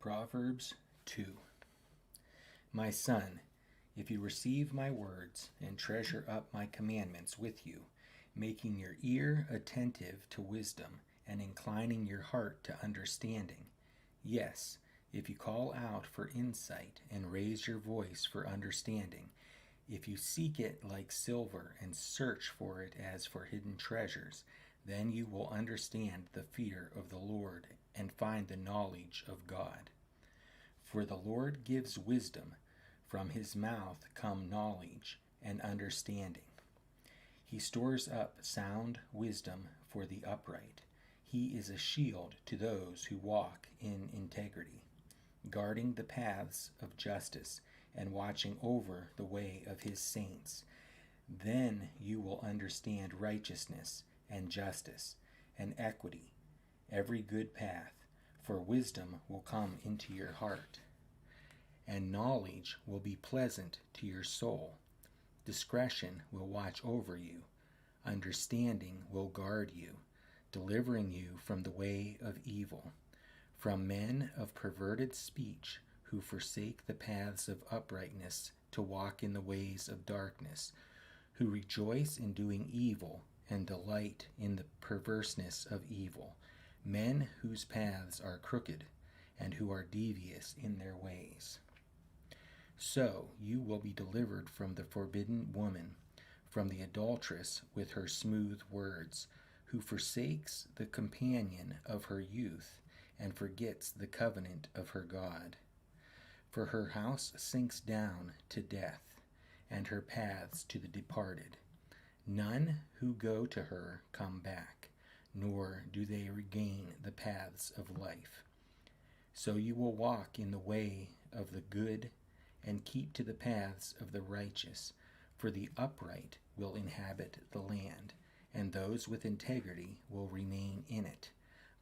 Proverbs 2. My son, if you receive my words and treasure up my commandments with you, making your ear attentive to wisdom and inclining your heart to understanding, yes, if you call out for insight and raise your voice for understanding, if you seek it like silver and search for it as for hidden treasures, then you will understand the fear of the Lord and find the knowledge of God. For the Lord gives wisdom, from his mouth come knowledge and understanding. He stores up sound wisdom for the upright. He is a shield to those who walk in integrity, guarding the paths of justice and watching over the way of his saints. Then you will understand righteousness and justice and equity, every good path, for wisdom will come into your heart, and knowledge will be pleasant to your soul. Discretion will watch over you, understanding will guard you, delivering you from the way of evil, from men of perverted speech who forsake the paths of uprightness to walk in the ways of darkness, who rejoice in doing evil and delight in the perverseness of evil, men whose paths are crooked and who are devious in their ways. So you will be delivered from the forbidden woman, from the adulteress with her smooth words, who forsakes the companion of her youth and forgets the covenant of her God. For her house sinks down to death, and her paths to the departed. None who go to her come back, nor do they regain the paths of life. So you will walk in the way of the good and keep to the paths of the righteous, for the upright will inhabit the land, and those with integrity will remain in it.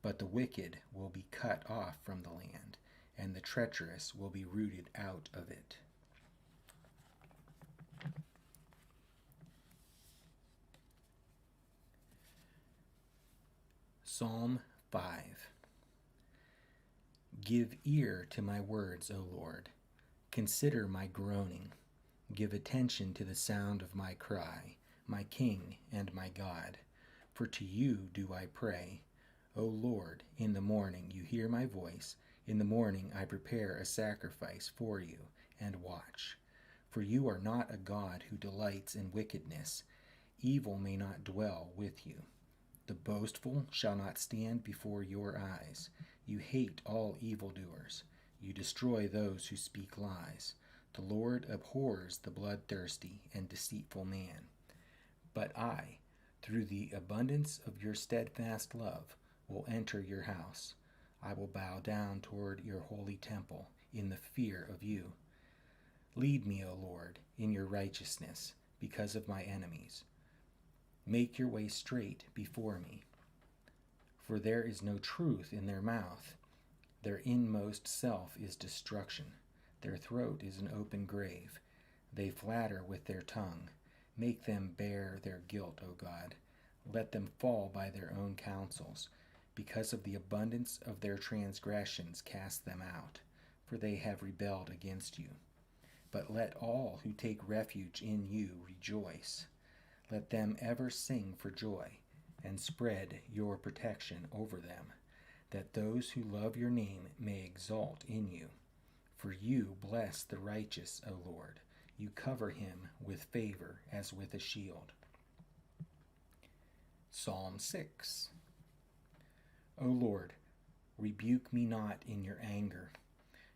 But the wicked will be cut off from the land, and the treacherous will be rooted out of it. Psalm 5. Give ear to my words, O Lord. Consider my groaning. Give attention to the sound of my cry, my King and my God. For to you do I pray. O Lord, in the morning you hear my voice. In the morning I prepare a sacrifice for you and watch. For you are not a God who delights in wickedness. Evil may not dwell with you. The boastful shall not stand before your eyes. You hate all evildoers. You destroy those who speak lies. The Lord abhors the bloodthirsty and deceitful man. But I, through the abundance of your steadfast love, will enter your house. I will bow down toward your holy temple in the fear of you. Lead me, O Lord, in your righteousness because of my enemies. Make your way straight before me. For there is no truth in their mouth. Their inmost self is destruction. Their throat is an open grave. They flatter with their tongue. Make them bear their guilt, O God. Let them fall by their own counsels. Because of the abundance of their transgressions, cast them out, for they have rebelled against you. But let all who take refuge in you rejoice. Let them ever sing for joy, and spread your protection over them, that those who love your name may exult in you. For you bless the righteous, O Lord. You cover him with favor as with a shield. Psalm 6. O Lord, rebuke me not in your anger,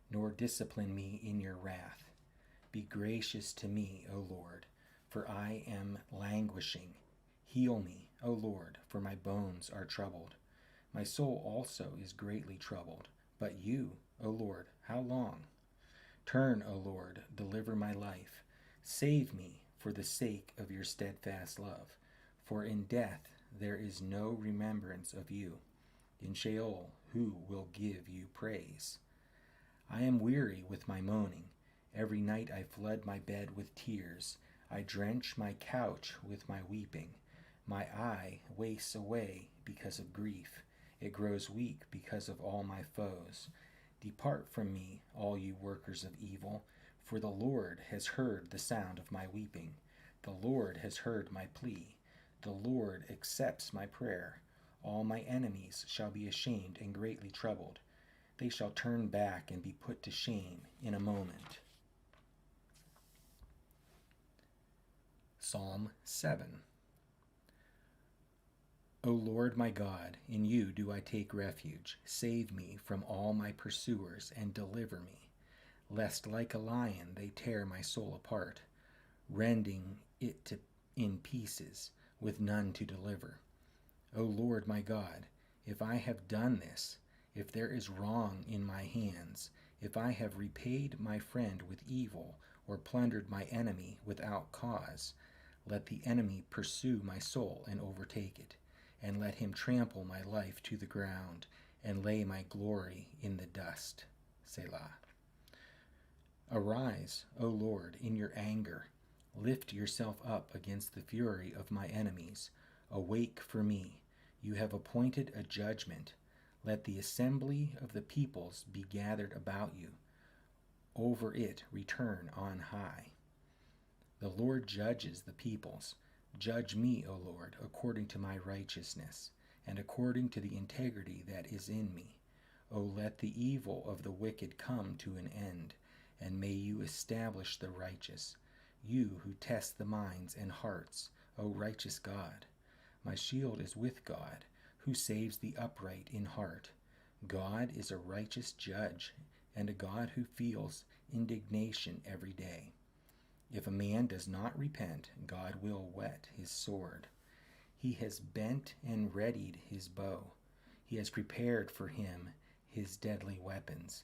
nor discipline me in your wrath. Be gracious to me, O Lord, for I am languishing. Heal me, O Lord, for my bones are troubled. My soul also is greatly troubled. But you, O Lord, how long? Turn, O Lord, deliver my life. Save me for the sake of your steadfast love. For in death there is no remembrance of you. In Sheol, who will give you praise? I am weary with my moaning. Every night I flood my bed with tears. I drench my couch with my weeping. My eye wastes away because of grief. It grows weak because of all my foes. Depart from me, all you workers of evil, for the Lord has heard the sound of my weeping. The Lord has heard my plea. The Lord accepts my prayer. All my enemies shall be ashamed and greatly troubled. They shall turn back and be put to shame in a moment. Psalm 7. O Lord my God, in you do I take refuge. Save me from all my pursuers and deliver me, lest like a lion they tear my soul apart, rending it in pieces, with none to deliver. O Lord my God, if I have done this, if there is wrong in my hands, if I have repaid my friend with evil, or plundered my enemy without cause, let the enemy pursue my soul and overtake it, and let him trample my life to the ground, and lay my glory in the dust. Selah. Arise, O Lord, in your anger. Lift yourself up against the fury of my enemies. Awake for me. You have appointed a judgment. Let the assembly of the peoples be gathered about you. Over it return on high. The Lord judges the peoples. Judge me, O Lord, according to my righteousness, and according to the integrity that is in me. O let the evil of the wicked come to an end, and may you establish the righteous, you who test the minds and hearts, O righteous God. My shield is with God, who saves the upright in heart. God is a righteous judge, and a God who feels indignation every day. If a man does not repent, God will whet his sword. He has bent and readied his bow. He has prepared for him his deadly weapons,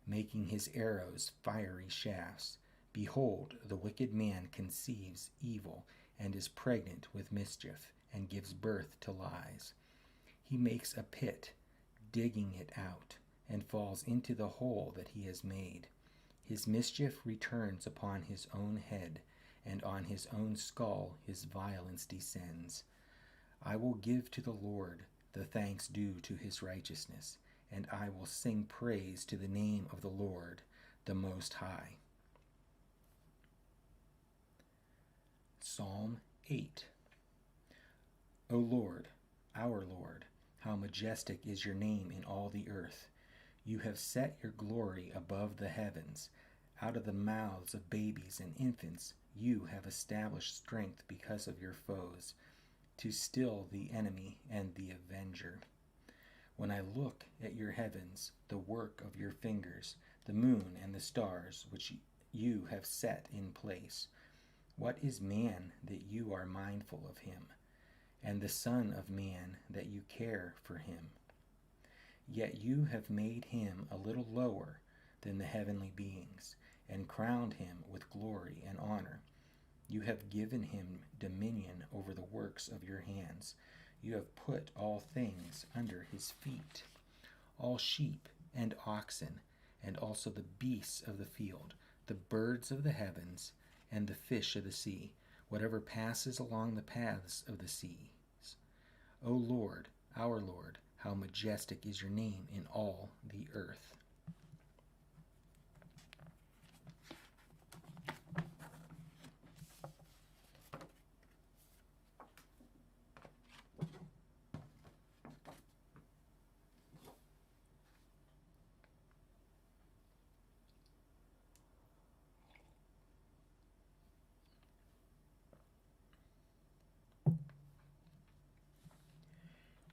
making his arrows fiery shafts. Behold, the wicked man conceives evil and is pregnant with mischief and gives birth to lies. He makes a pit, digging it out, and falls into the hole that he has made. His mischief returns upon his own head, and on his own skull his violence descends. I will give to the Lord the thanks due to his righteousness, and I will sing praise to the name of the Lord, the Most High. Psalm 8. O Lord, our Lord, how majestic is your name in all the earth. You have set your glory above the heavens. Out of the mouths of babies and infants you have established strength because of your foes, to still the enemy and the avenger. When I look at your heavens, the work of your fingers, the moon and the stars which you have set in place, what is man that you are mindful of him, and the Son of Man that you care for him? Yet you have made him a little lower than the heavenly beings, and crowned him with glory and honor. You have given him dominion over the works of your hands. You have put all things under his feet, all sheep and oxen, and also the beasts of the field, the birds of the heavens, and the fish of the sea, whatever passes along the paths of the seas. O Lord, our Lord, how majestic is your name in all the earth.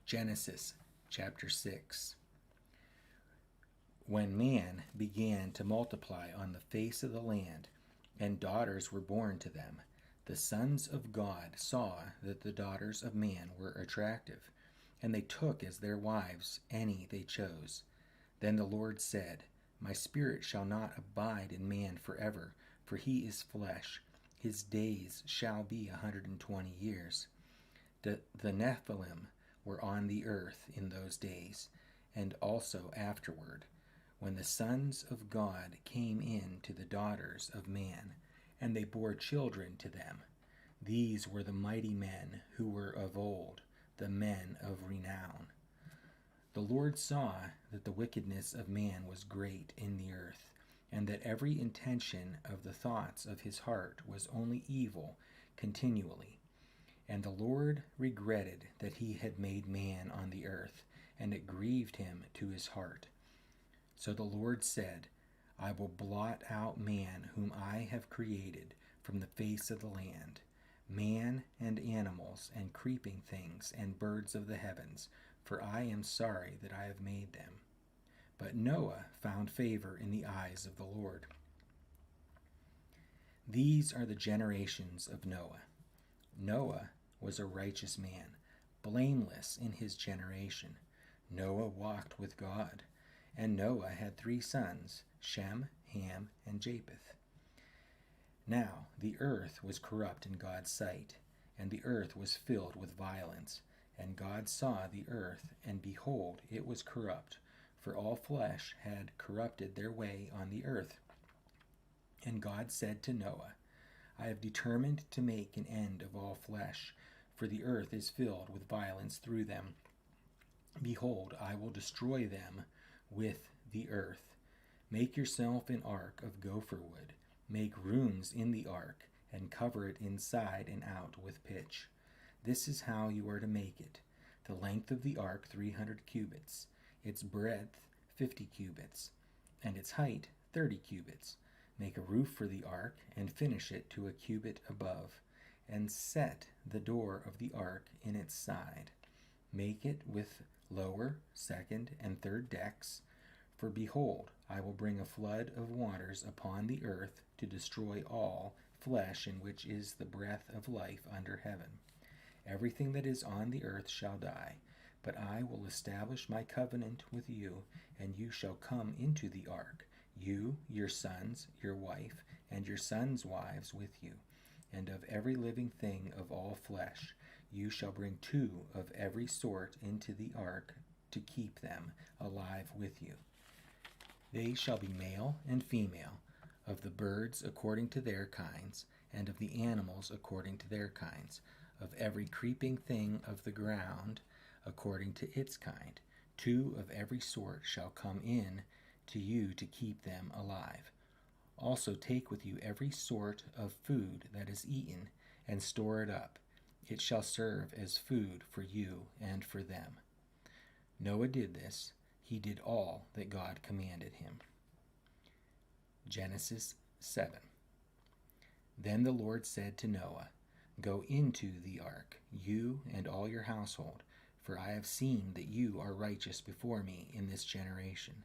Genesis chapter 6. When man began to multiply on the face of the land, and daughters were born to them, the sons of God saw that the daughters of man were attractive, and they took as their wives any they chose. Then the Lord said, My spirit shall not abide in man forever, for he is flesh. His days shall be 120 years. The Nephilim were on the earth in those days, and also afterward, when the sons of God came in to the daughters of man, and they bore children to them. These were the mighty men who were of old, the men of renown. The Lord saw that the wickedness of man was great in the earth, and that every intention of the thoughts of his heart was only evil continually. And the Lord regretted that he had made man on the earth, and it grieved him to his heart. So the Lord said, I will blot out man whom I have created from the face of the land, man and animals and creeping things and birds of the heavens, for I am sorry that I have made them. But Noah found favor in the eyes of the Lord. These are the generations of Noah. Noah was a righteous man, blameless in his generation. Noah walked with God, and Noah had 3 sons, Shem, Ham, and Japheth. Now the earth was corrupt in God's sight, and the earth was filled with violence. And God saw the earth, and behold, it was corrupt, for all flesh had corrupted their way on the earth. And God said to Noah, I have determined to make an end of all flesh, for the earth is filled with violence through them. Behold, I will destroy them with the earth. Make yourself an ark of gopher wood. Make rooms in the ark, and cover it inside and out with pitch. This is how you are to make it. The length of the ark 300 cubits, its breadth 50 cubits, and its height 30 cubits. Make a roof for the ark, and finish it to a cubit above, and set the door of the ark in its side. Make it with lower, second, and third decks. For behold, I will bring a flood of waters upon the earth to destroy all flesh in which is the breath of life under heaven. Everything that is on the earth shall die, but I will establish my covenant with you, and you shall come into the ark, you, your sons, your wife, and your sons' wives with you. And of every living thing of all flesh, you shall bring 2 of every sort into the ark to keep them alive with you. They shall be male and female, of the birds according to their kinds, and of the animals according to their kinds, of every creeping thing of the ground according to its kind. 2 of every sort shall come in to you to keep them alive. Also take with you every sort of food that is eaten, and store it up. It shall serve as food for you and for them. Noah did this. He did all that God commanded him. Genesis 7. Then the Lord said to Noah, Go into the ark, you and all your household, for I have seen that you are righteous before me in this generation.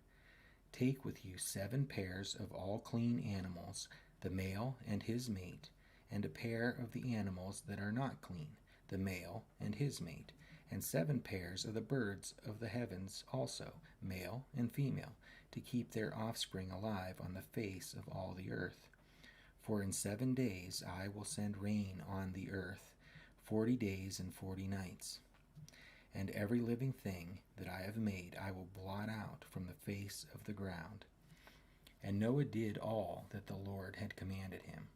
Take with you 7 pairs of all clean animals, the male and his mate, and a pair of the animals that are not clean, the male and his mate, and 7 pairs of the birds of the heavens also, male and female, to keep their offspring alive on the face of all the earth. For in 7 days I will send rain on the earth, 40 days and 40 nights. And every living thing that I have made I will blot out from the face of the ground. And Noah did all that the Lord had commanded him.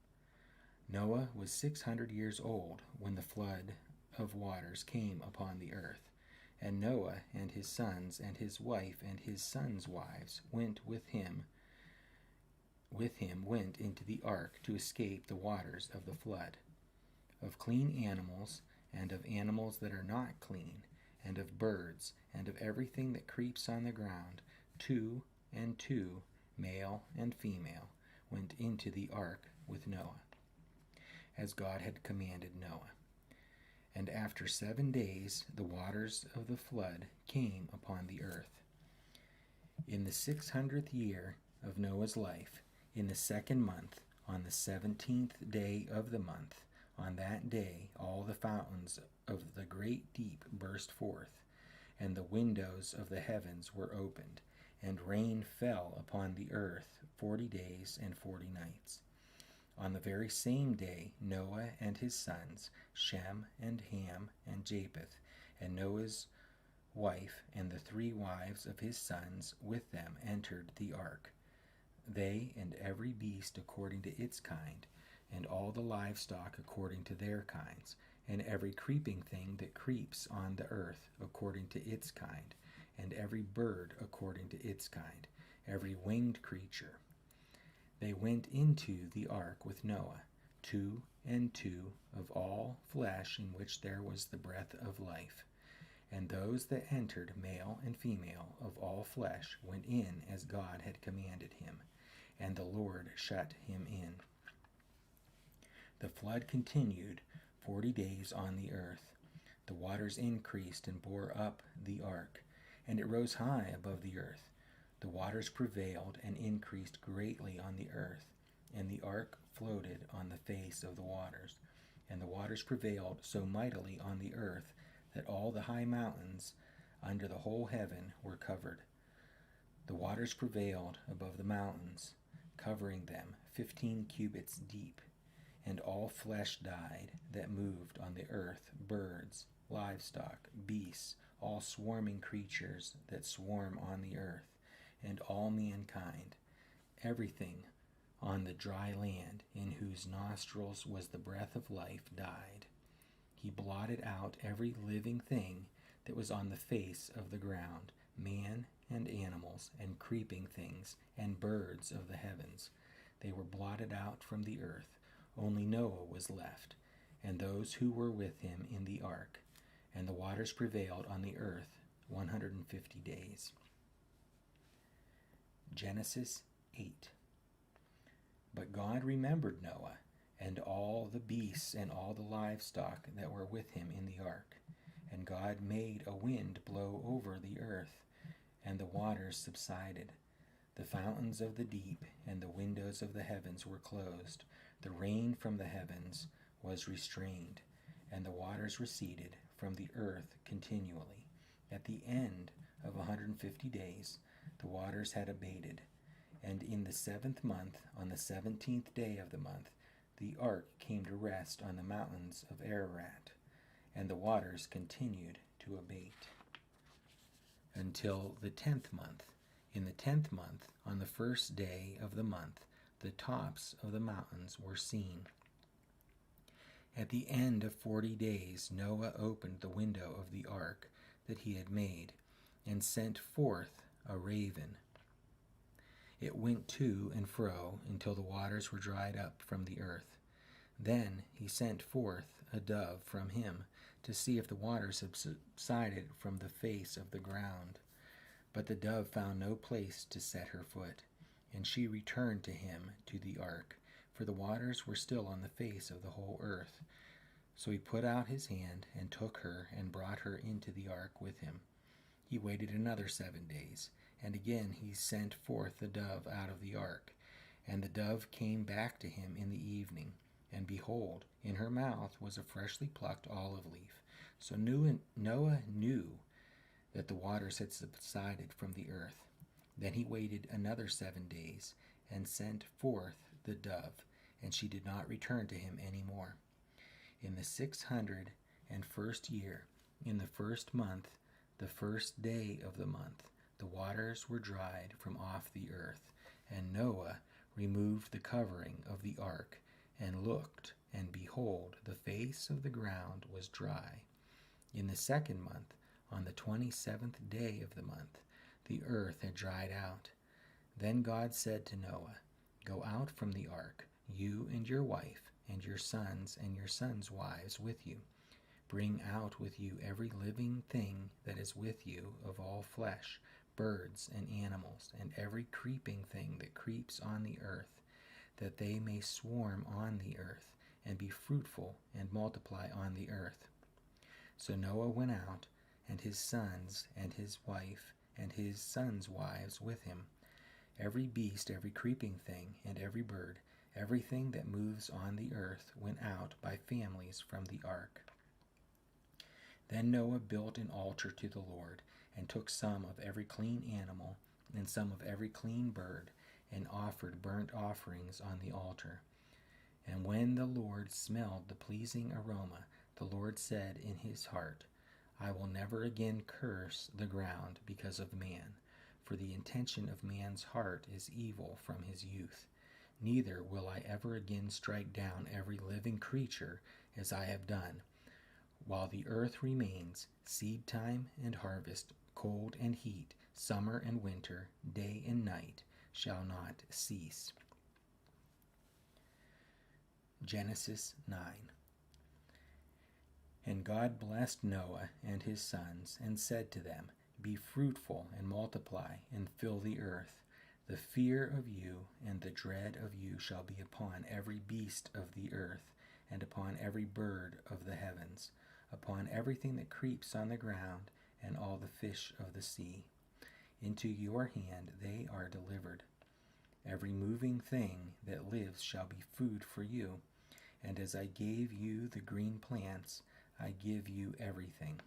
Noah was 600 years old when the flood of waters came upon the earth. And Noah and his sons and his wife and his sons' wives went into the ark to escape the waters of the flood. Of clean animals and of animals that are not clean, and of birds, and of everything that creeps on the ground, 2 and 2, male and female, went into the ark with Noah, as God had commanded Noah. And after 7 days the waters of the flood came upon the earth. In the 600th year of Noah's life, in the 2nd month, on the 17th day of the month, on that day all the fountains of the great deep burst forth, and the windows of the heavens were opened, and rain fell upon the earth 40 days and 40 nights. On the very same day Noah and his sons, Shem and Ham and Japheth, and Noah's wife and the 3 wives of his sons with them entered the ark, they and every beast according to its kind, and all the livestock according to their kinds, and every creeping thing that creeps on the earth according to its kind, and every bird according to its kind, every winged creature. They went into the ark with Noah, 2 and 2 of all flesh in which there was the breath of life. And those that entered, male and female, of all flesh, went in as God had commanded him, and the Lord shut him in. The flood continued 40 days on the earth. The waters increased and bore up the ark, and it rose high above the earth. The waters prevailed and increased greatly on the earth, and the ark floated on the face of the waters. And the waters prevailed so mightily on the earth that all the high mountains under the whole heaven were covered. The waters prevailed above the mountains, covering them 15 cubits deep. And all flesh died that moved on the earth, birds, livestock, beasts, all swarming creatures that swarm on the earth, and all mankind, everything on the dry land in whose nostrils was the breath of life died. He blotted out every living thing that was on the face of the ground, man and animals and creeping things and birds of the heavens. They were blotted out from the earth. Only Noah was left, and those who were with him in the ark, and the waters prevailed on the earth 150 days. Genesis 8. But God remembered Noah, and all the beasts and all the livestock that were with him in the ark. And God made a wind blow over the earth, and the waters subsided. The fountains of the deep and the windows of the heavens were closed. The rain from the heavens was restrained, and the waters receded from the earth continually. At the end of 150 days, the waters had abated. And in the 7th month, on the 17th day of the month, the ark came to rest on the mountains of Ararat, and the waters continued to abate until the 10th month. In the 10th month, on the 1st day of the month, the tops of the mountains were seen. At the end of 40 days, Noah opened the window of the ark that he had made, and sent forth a raven. It went to and fro until the waters were dried up from the earth. Then he sent forth a dove from him to see if the waters had subsided from the face of the ground. But the dove found no place to set her foot, and she returned to him to the ark, for the waters were still on the face of the whole earth. So he put out his hand and took her and brought her into the ark with him. He waited another 7 days, and again he sent forth the dove out of the ark. And the dove came back to him in the evening, and behold, in her mouth was a freshly plucked olive leaf. So Noah knew that the waters had subsided from the earth. Then he waited another 7 days, and sent forth the dove, and she did not return to him any more. In the 601st year, in the 1st month, the 1st day of the month, the waters were dried from off the earth, and Noah removed the covering of the ark, and looked, and behold, the face of the ground was dry. In the 2nd month, on the 27th day of the month, the earth had dried out. Then God said to Noah, "Go out from the ark, you and your wife, and your sons and your sons' wives with you. Bring out with you every living thing that is with you of all flesh, birds and animals, and every creeping thing that creeps on the earth, that they may swarm on the earth, and be fruitful and multiply on the earth." So Noah went out, and his sons and his wife and his sons' wives with him. Every beast, every creeping thing, and every bird, everything that moves on the earth went out by families from the ark. Then Noah built an altar to the Lord, and took some of every clean animal and some of every clean bird, and offered burnt offerings on the altar. And when the Lord smelled the pleasing aroma, the Lord said in his heart, "I will never again curse the ground because of man, for the intention of man's heart is evil from his youth. Neither will I ever again strike down every living creature as I have done. While the earth remains, seed time and harvest, cold and heat, summer and winter, day and night shall not cease. Genesis 9. And God blessed Noah and his sons, and said to them, Be fruitful and multiply, and fill the earth. The fear of you and the dread of you shall be upon every beast of the earth, and upon every bird of the heavens, upon everything that creeps on the ground, and all the fish of the sea. Into your hand they are delivered. Every moving thing that lives shall be food for you, and as I gave you the green plants, I give you everything.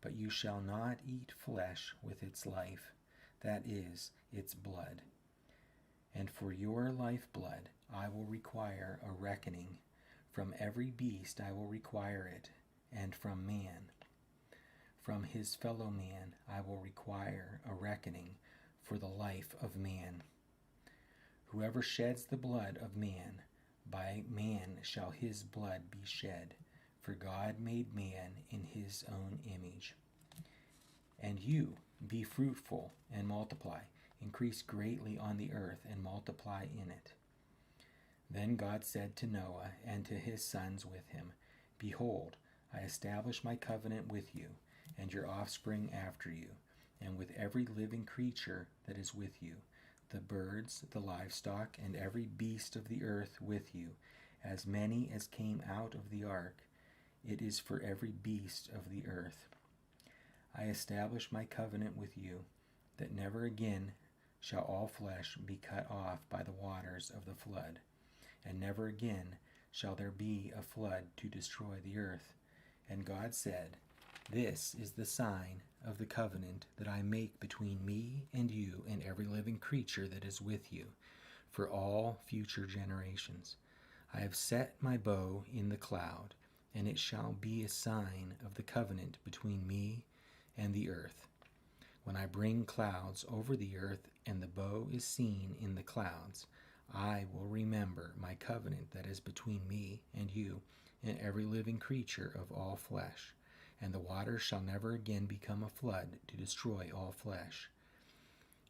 But you shall not eat flesh with its life, that is, its blood. And for your lifeblood I will require a reckoning. From every beast I will require it, and from man. From his fellow man I will require a reckoning for the life of man. Whoever sheds the blood of man, by man shall his blood be shed, for God made man in his own image. And you, be fruitful and multiply, increase greatly on the earth and multiply in it. Then God said to Noah and to his sons with him, Behold, I establish my covenant with you, and your offspring after you, and with every living creature that is with you, the birds, the livestock, and every beast of the earth with you, as many as came out of the ark. It is for every beast of the earth. I establish my covenant with you, that never again shall all flesh be cut off by the waters of the flood, and never again shall there be a flood to destroy the earth. And God said, This is the sign of the covenant that I make between me and you and every living creature that is with you, for all future generations. I have set my bow in the cloud, and it shall be a sign of the covenant between me and the earth. When I bring clouds over the earth, and the bow is seen in the clouds, I will remember my covenant that is between me and you and every living creature of all flesh. And the waters shall never again become a flood to destroy all flesh.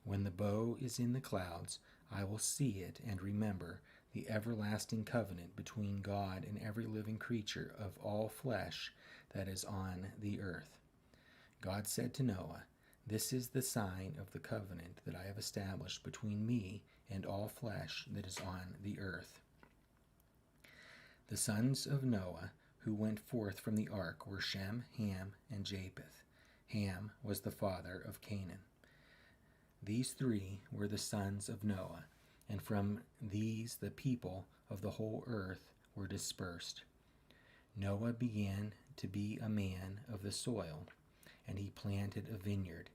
When the bow is in the clouds, I will see it and remember the everlasting covenant between God and every living creature of all flesh that is on the earth. God said to Noah, This is the sign of the covenant that I have established between me and all flesh that is on the earth. The sons of Noah who went forth from the ark were Shem, Ham, and Japheth. Ham was the father of Canaan. These three were the sons of Noah, and from these the people of the whole earth were dispersed. Noah began to be a man of the soil, and he planted a vineyard.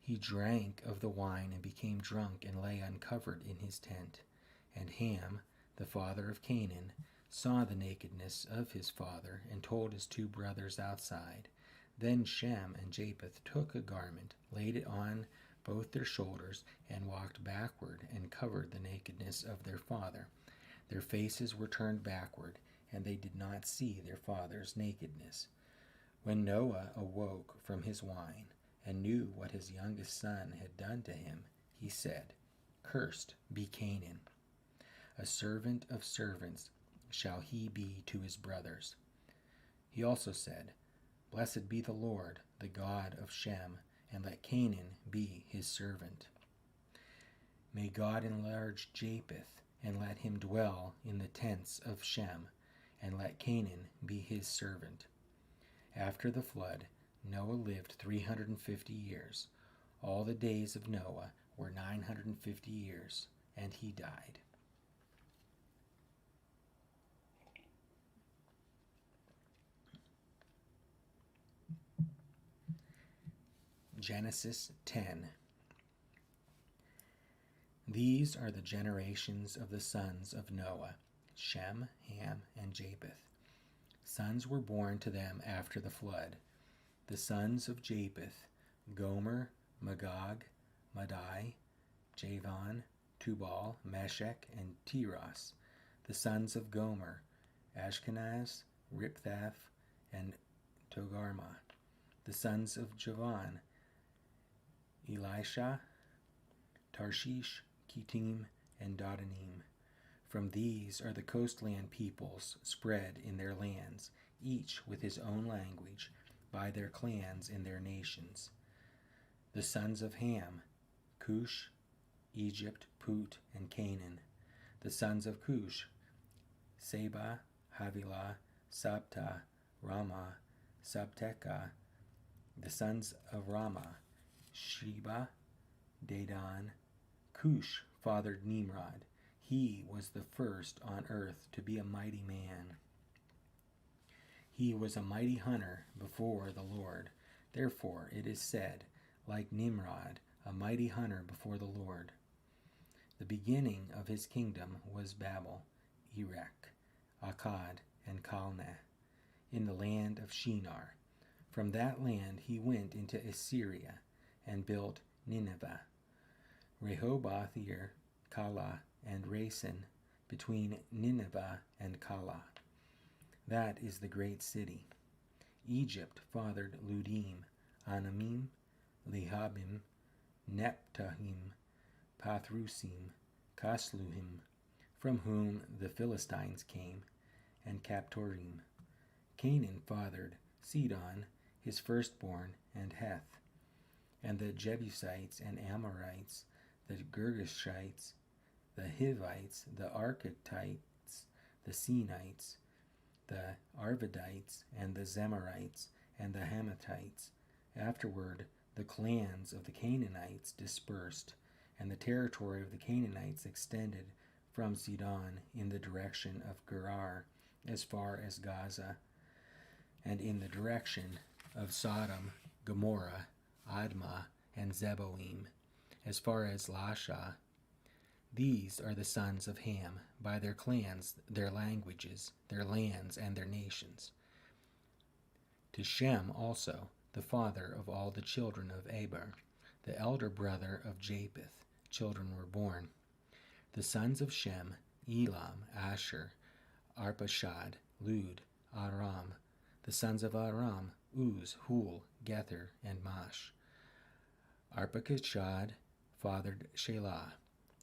He drank of the wine and became drunk and lay uncovered in his tent. And Ham, the father of Canaan, saw the nakedness of his father and told his two brothers outside. Then Shem and Japheth took a garment, laid it on both their shoulders, and walked backward and covered the nakedness of their father. Their faces were turned backward, and they did not see their father's nakedness. When Noah awoke from his wine and knew what his youngest son had done to him, he said, Cursed be Canaan. A servant of servants shall he be to his brothers. He also said, Blessed be the Lord, the God of Shem, and let Canaan be his servant. May God enlarge Japheth, and let him dwell in the tents of Shem, and let Canaan be his servant. After the flood, Noah lived 350 years. All the days of Noah were 950 years, and he died. Genesis 10. These are the generations of the sons of Noah, Shem, Ham, and Japheth. Sons were born to them after the flood. The sons of Japheth, Gomer, Magog, Madai, Javan, Tubal, Meshech, and Tiras. The sons of Gomer, Ashkenaz, Riphath, and Togarmah. The sons of Javan, Elisha, Tarshish, Kittim, and Dodanim. From these are the coastland peoples spread in their lands, each with his own language, by their clans in their nations. The sons of Ham, Cush, Egypt, Put, and Canaan. The sons of Cush, Seba, Havilah, Sabta, Ramah, Sabteka. The sons of Ramah, Sheba, Dedan. Cush fathered Nimrod. He was the first on earth to be a mighty man. He was a mighty hunter before the Lord. Therefore it is said, like Nimrod, a mighty hunter before the Lord. The beginning of his kingdom was Babel, Erech, Akkad, and Calneh, in the land of Shinar. From that land he went into Assyria and built Nineveh, Rehoboth-ir, Calah, and Resen, between Nineveh and Calah. That is the great city. Egypt fathered Ludim, Anamim, Lehabim, Neptahim, Pathrusim, Casluhim, from whom the Philistines came, and Captorim. Canaan fathered Sidon, his firstborn, and Heth, and the Jebusites and Amorites, the Girgashites, the Hivites, the Architites, the Sinites, the Arvadites, and the Zemarites, and the Hamathites. Afterward, the clans of the Canaanites dispersed, and the territory of the Canaanites extended from Sidon in the direction of Gerar as far as Gaza, and in the direction of Sodom, Gomorrah, Admah, and Zeboim, as far as Lasha. These are the sons of Ham, by their clans, their languages, their lands, and their nations. To Shem also, the father of all the children of Eber, the elder brother of Japheth, children were born. The sons of Shem, Elam, Asher, Arpachshad, Lud, Aram. The sons of Aram, Uz, Hul, Gether, and Mash. Arpachshad fathered Shelah,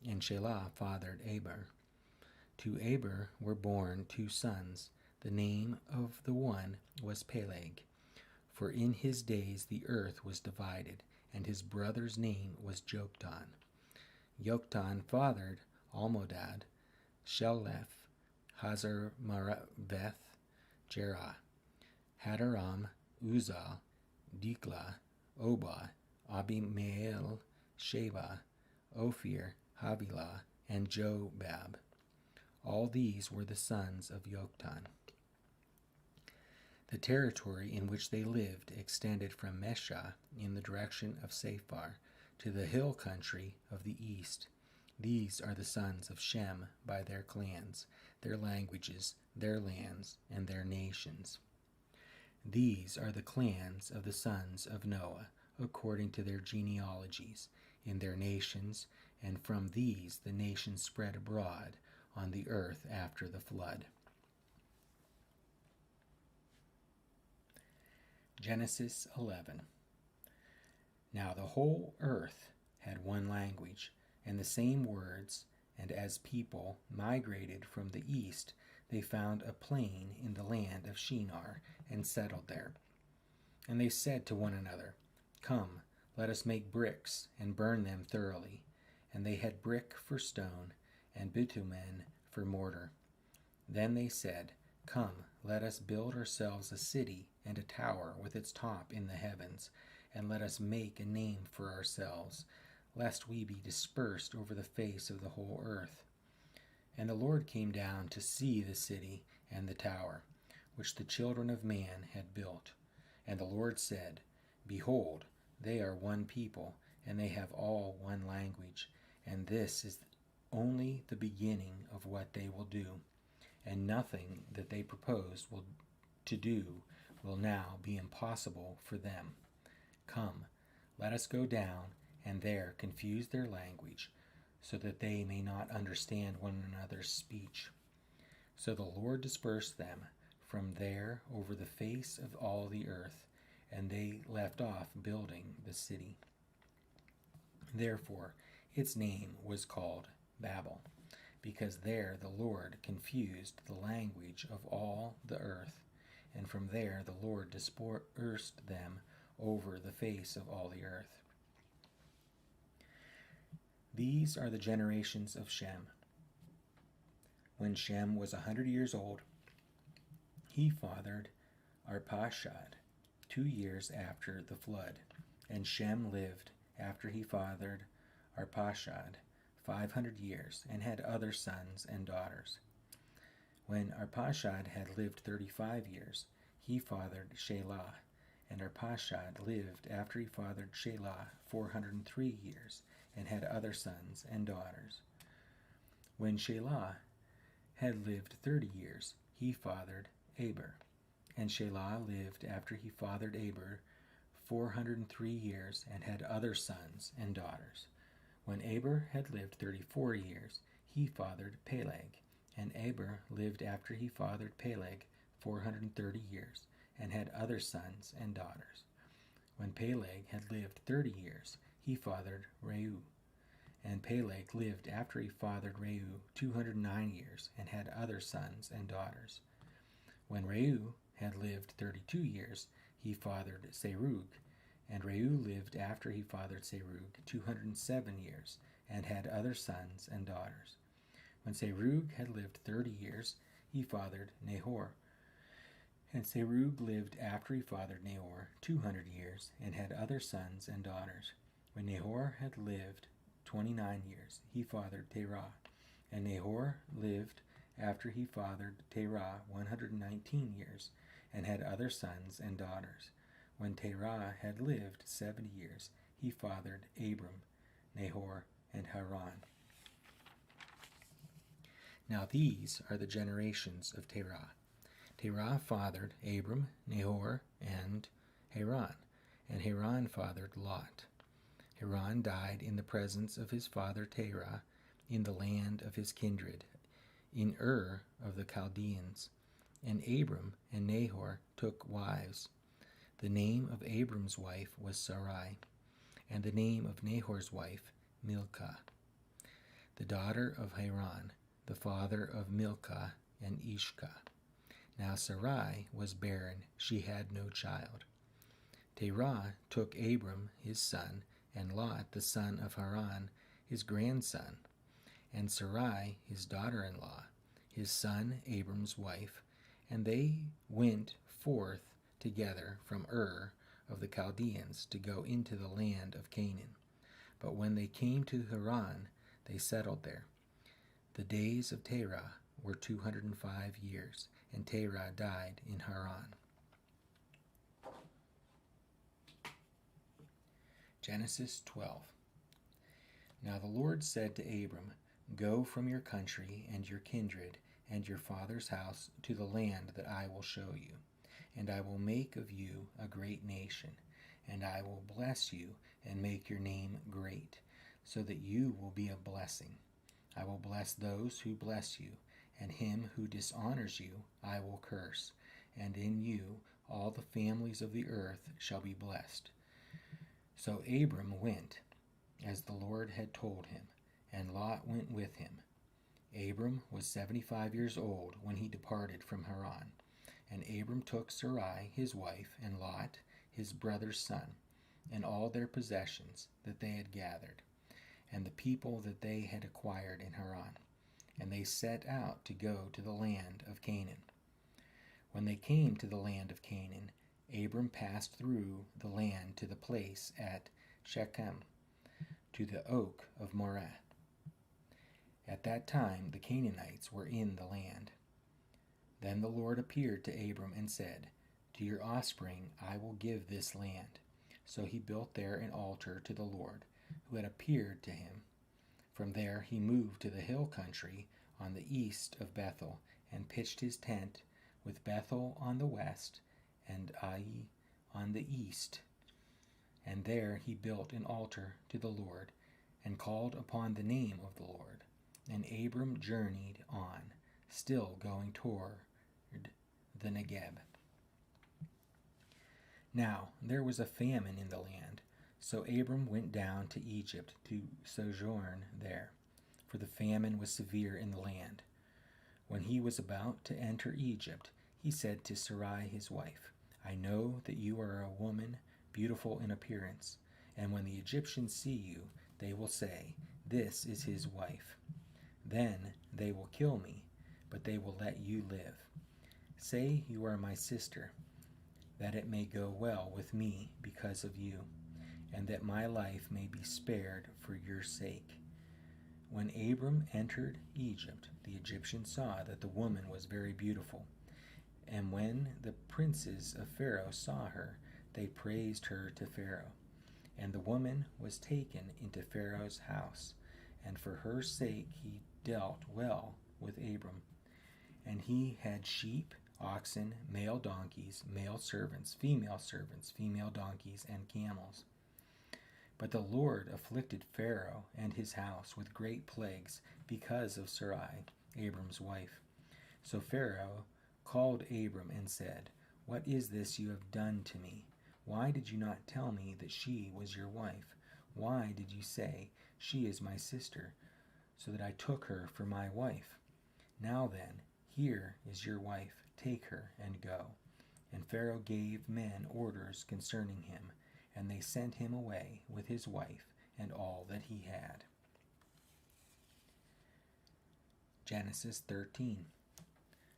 and Shelah fathered Eber. To Eber were born 2 sons. The name of the one was Peleg, for in his days the earth was divided, and his brother's name was Joktan. Joktan fathered Almodad, Sheleph, Hazarmaveth, Jerah, Hadaram, Uzal, Diklah, Obah, Abimael, Sheba, Ophir, Havilah, and Jobab. All these were the sons of Joktan. The territory in which they lived extended from Mesha in the direction of Sephar to the hill country of the east. These are the sons of Shem by their clans, their languages, their lands, and their nations. These are the clans of the sons of Noah, according to their genealogies, in their nations, and from these the nations spread abroad on the earth after the flood. Genesis 11. Now the whole earth had one language, and the same words, and as people migrated from the east, they found a plain in the land of Shinar, and settled there. And they said to one another, Come, let us make bricks, and burn them thoroughly. And they had brick for stone, and bitumen for mortar. Then they said, Come, let us build ourselves a city and a tower with its top in the heavens, and let us make a name for ourselves, lest we be dispersed over the face of the whole earth. And the Lord came down to see the city and the tower, which the children of man had built. And the Lord said, Behold, they are one people, and they have all one language, and this is only the beginning of what they will do, and nothing that they propose to do will now be impossible for them. Come, let us go down, and there confuse their language, so that they may not understand one another's speech. So the Lord dispersed them from there over the face of all the earth, and they left off building the city. Therefore, its name was called Babel, because there the Lord confused the language of all the earth, and from there the Lord dispersed them over the face of all the earth. These are the generations of Shem. When Shem was 100 years old, he fathered Arpachshad 2 years after the flood, and Shem lived after he fathered Arpachshad 500 years, and had other sons and daughters. When Arpachshad had lived 35 years, he fathered Shelah, and Arpachshad lived after he fathered Shelah 403 years, and had other sons and daughters. When Shelah had lived 30 years, he fathered Aber, and Shelah lived after he fathered Aber 403 years, and had other sons and daughters. When Aber had lived 34 years, he fathered Peleg, and Aber lived after he fathered Peleg 430 years, and had other sons and daughters. When Peleg had lived 30 years, he fathered Reu, and Peleg lived after he fathered Reu 209 years, and had other sons and daughters. When Reu had lived 32 years, he fathered Serug, and Reu lived after he fathered Serug 207 years, and had other sons and daughters. When Serug had lived 30 years, he fathered Nahor, and Serug lived after he fathered Nahor 200 years, and had other sons and daughters. When Nahor had lived 29 years, he fathered Terah, and Nahor lived after he fathered Terah 119 years, and had other sons and daughters. When Terah had lived 70 years, he fathered Abram, Nahor, and Haran. Now these are the generations of Terah. Terah fathered Abram, Nahor, and Haran, and Haran fathered Lot. Haran died in the presence of his father Terah, in the land of his kindred, in Ur of the Chaldeans. And Abram and Nahor took wives. The name of Abram's wife was Sarai, and the name of Nahor's wife Milcah, the daughter of Haran, the father of Milcah and Ishka. Now Sarai was barren, she had no child. Terah took Abram his son, and Lot the son of Haran his grandson, and Sarai his daughter-in-law, his son Abram's wife, and they went forth together from Ur of the Chaldeans to go into the land of Canaan. But when they came to Haran, they settled there. The days of Terah were 205 years, and Terah died in Haran. Genesis 12. Now the Lord said to Abram, Go from your country and your kindred and your father's house to the land that I will show you, and I will make of you a great nation, and I will bless you and make your name great, so that you will be a blessing. I will bless those who bless you, and him who dishonors you I will curse, and in you all the families of the earth shall be blessed. So Abram went, as the Lord had told him, and Lot went with him. Abram was 75 years old when he departed from Haran. And Abram took Sarai his wife, and Lot his brother's son, and all their possessions that they had gathered, and the people that they had acquired in Haran. And they set out to go to the land of Canaan. When they came to the land of Canaan, Abram passed through the land to the place at Shechem, to the oak of Moreh. At that time the Canaanites were in the land. Then the Lord appeared to Abram and said, To your offspring I will give this land. So he built there an altar to the Lord, who had appeared to him. From there he moved to the hill country on the east of Bethel, and pitched his tent, with Bethel on the west and Ai on the east. And there he built an altar to the Lord, and called upon the name of the Lord. And Abram journeyed on, still going toward the Negeb. Now there was a famine in the land, So Abram went down to Egypt to sojourn there, for the famine was severe in the land. When he was about to enter Egypt, he said to Sarai his wife, I know that you are a woman beautiful in appearance, and when the Egyptians see you, they will say, This is his wife. Then they will kill me, but they will let you live. Say you are my sister, that it may go well with me because of you, and that my life may be spared for your sake. When Abram entered Egypt, the Egyptians saw that the woman was very beautiful. And when the princes of Pharaoh saw her, they praised her to Pharaoh. And the woman was taken into Pharaoh's house, and for her sake he dealt well with Abram. And he had sheep, oxen, male donkeys, male servants, female donkeys, and camels. But the Lord afflicted Pharaoh and his house with great plagues because of Sarai, Abram's wife. So Pharaoh called Abram and said, What is this you have done to me? Why did you not tell me that she was your wife? Why did you say, She is my sister, so that I took her for my wife? Now then, here is your wife, take her and go. And Pharaoh gave men orders concerning him, and they sent him away with his wife and all that he had. Genesis 13.